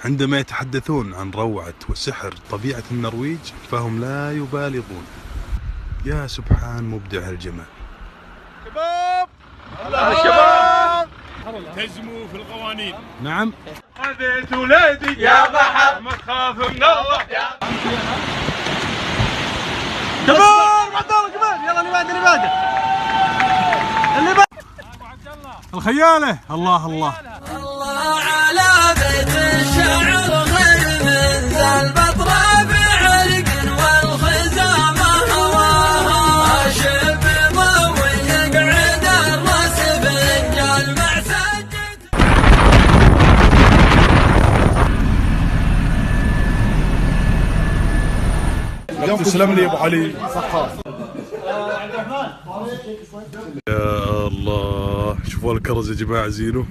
عندما يتحدثون عن روعة وسحر طبيعة النرويج فهم لا يبالغون. يا سبحان مبدع الجمال. شباب الله شباب التزموا في القوانين. نعم. خذيت ولادي يا بحر ما تخاف من الله. كبار معطل كبار يلا اللي بعده الخيالة. الله الله الله على بيت الشعر خير من ذا البطرة بعرق والخزامة هواها شب ضوي يقعد الراس بنجال مع سجد. تسلم لي يا ابو علي. يا الله شوفوا الكرز يا جماعة زينو.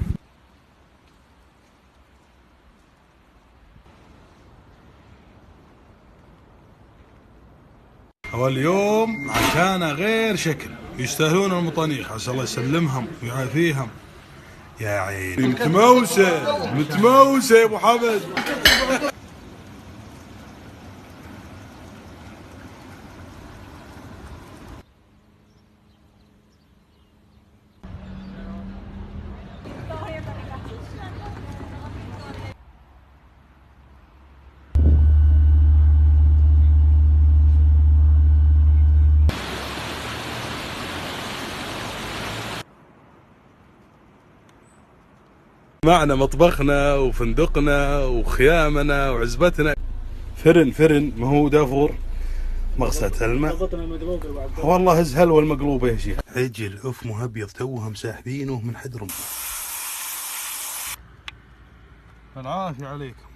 واليوم عشان غير شكل يستاهلون المطانيخ. عسى الله يسلمهم ويعافيهم. يا عيني متموسة يا ابو حمد. معنا مطبخنا وفندقنا وخيامنا وعزبتنا. فرن ما هو دافور مغسلة الماء. والله هز هلوى المقلوبة يا شيخ. عجل أفمه أبيض توهم ساحبينه من حدرم. العافية عليكم.